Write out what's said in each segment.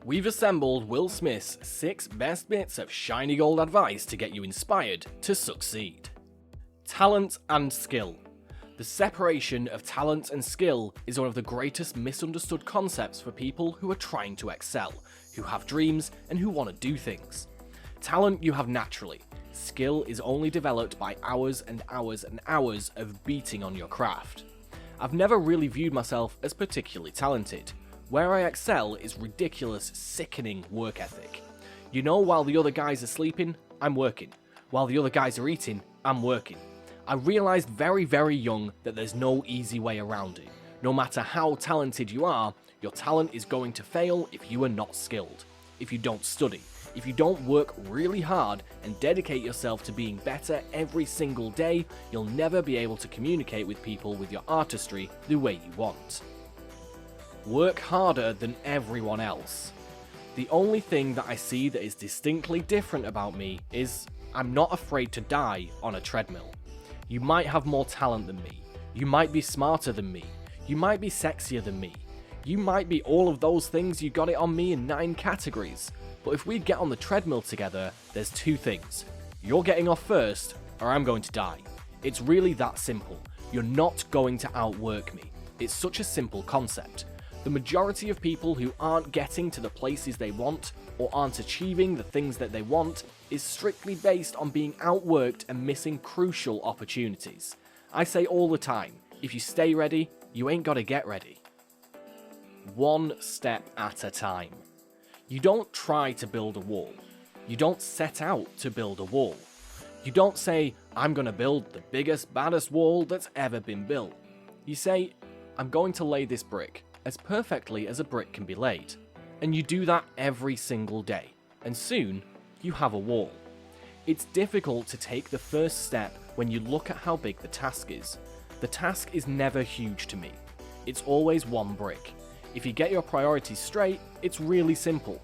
We've assembled Will Smith's 6 best bits of shiny gold advice to get you inspired to succeed. Talent and skill. The separation of talent and skill is one of the greatest misunderstood concepts for people who are trying to excel, who have dreams, and who want to do things. Talent you have naturally. Skill is only developed by hours and hours and hours of beating on your craft. I've never really viewed myself as particularly talented. Where I excel is ridiculous, sickening work ethic. You know, while the other guys are sleeping, I'm working. While the other guys are eating, I'm working. I realised very, very young that there's no easy way around it. No matter how talented you are, your talent is going to fail if you are not skilled, if you don't study, if you don't work really hard and dedicate yourself to being better every single day. You'll never be able to communicate with people with your artistry the way you want. Work harder than everyone else. The only thing that I see that is distinctly different about me is I'm not afraid to die on a treadmill. You might have more talent than me. You might be smarter than me. You might be sexier than me. You might be all of those things. You got it on me in 9 categories. But if we get on the treadmill together, there's 2 things. You're getting off first, or I'm going to die. It's really that simple. You're not going to outwork me. It's such a simple concept. The majority of people who aren't getting to the places they want, or aren't achieving the things that they want, is strictly based on being outworked and missing crucial opportunities. I say all the time, if you stay ready, you ain't gotta get ready. 1 step at a time. You don't try to build a wall. You don't set out to build a wall. You don't say, I'm gonna build the biggest, baddest wall that's ever been built. You say, I'm going to lay this brick as perfectly as a brick can be laid. And you do that every single day, and soon you have a wall. It's difficult to take the first step when you look at how big the task is. The task is never huge to me. It's always 1 brick. If you get your priorities straight, it's really simple.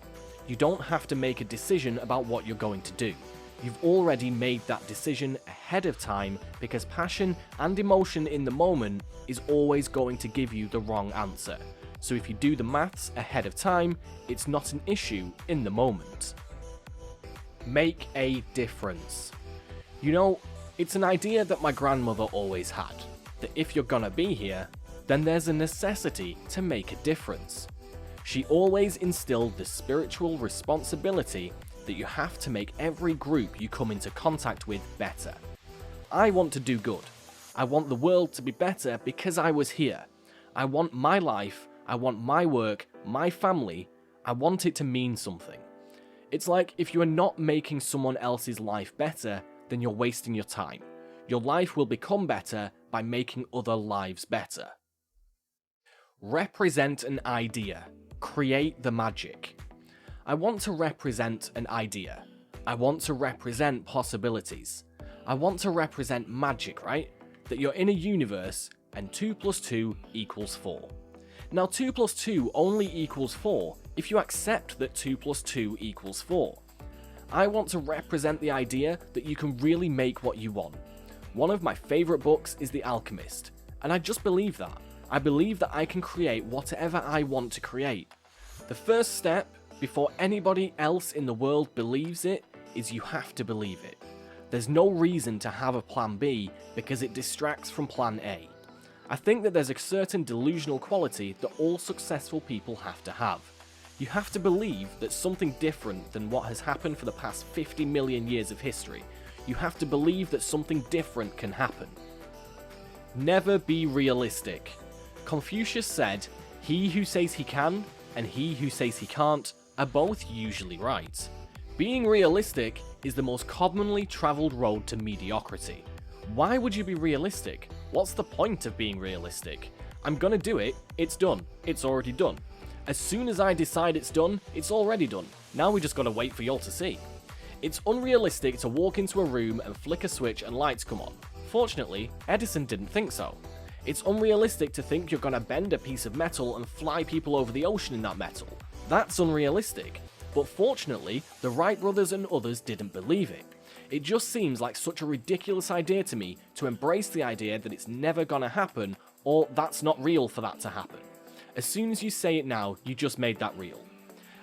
You don't have to make a decision about what you're going to do. You've already made that decision ahead of time because passion and emotion in the moment is always going to give you the wrong answer. So if you do the maths ahead of time, it's not an issue in the moment. Make a difference. You know, it's an idea that my grandmother always had, that if you're gonna be here, then there's a necessity to make a difference. She always instilled the spiritual responsibility that you have to make every group you come into contact with better. I want to do good. I want the world to be better because I was here. I want my life, I want my work, my family, I want it to mean something. It's like if you are not making someone else's life better, then you're wasting your time. Your life will become better by making other lives better. Represent an idea. Create the magic. I want to represent an idea. I want to represent possibilities. I want to represent magic, right? That you're in a universe and 2 + 2 = 4. Now 2 + 2 only equals 4 if you accept that 2 + 2 = 4. I want to represent the idea that you can really make what you want. One of my favourite books is The Alchemist, and I just believe that. I believe that I can create whatever I want to create. The first step, before anybody else in the world believes it, is you have to believe it. There's no reason to have a plan B because it distracts from plan A. I think that there's a certain delusional quality that all successful people have to have. You have to believe that something different than what has happened for the past 50 million years of history. You have to believe that something different can happen. Never be realistic. Confucius said, "He who says he can and he who says he can't are both usually right." Being realistic is the most commonly travelled road to mediocrity. Why would you be realistic? What's the point of being realistic? I'm gonna do it, it's done, it's already done. As soon as I decide it's done, it's already done. Now we just gotta wait for y'all to see. It's unrealistic to walk into a room and flick a switch and lights come on. Fortunately, Edison didn't think so. It's unrealistic to think you're gonna bend a piece of metal and fly people over the ocean in that metal. That's unrealistic. But fortunately, the Wright brothers and others didn't believe it. It just seems like such a ridiculous idea to me to embrace the idea that it's never gonna happen, or that's not real for that to happen. As soon as you say it now, you just made that real.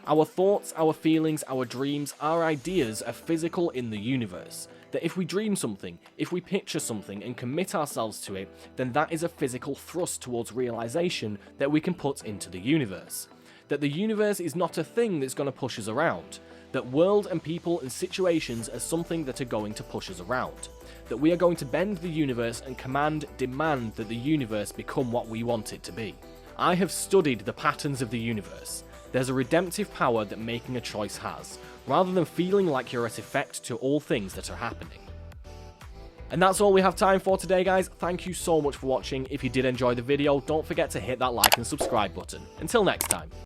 Our thoughts, our feelings, our dreams, our ideas are physical in the universe. That if we dream something, if we picture something and commit ourselves to it, then that is a physical thrust towards realization that we can put into the universe. That the universe is not a thing that's going to push us around. That world and people and situations are something that are going to push us around. That we are going to bend the universe and demand that the universe become what we want it to be. I have studied the patterns of the universe. There's a redemptive power that making a choice has, rather than feeling like you're at effect to all things that are happening. And that's all we have time for today, guys. Thank you so much for watching. If you did enjoy the video, don't forget to hit that like and subscribe button. Until next time.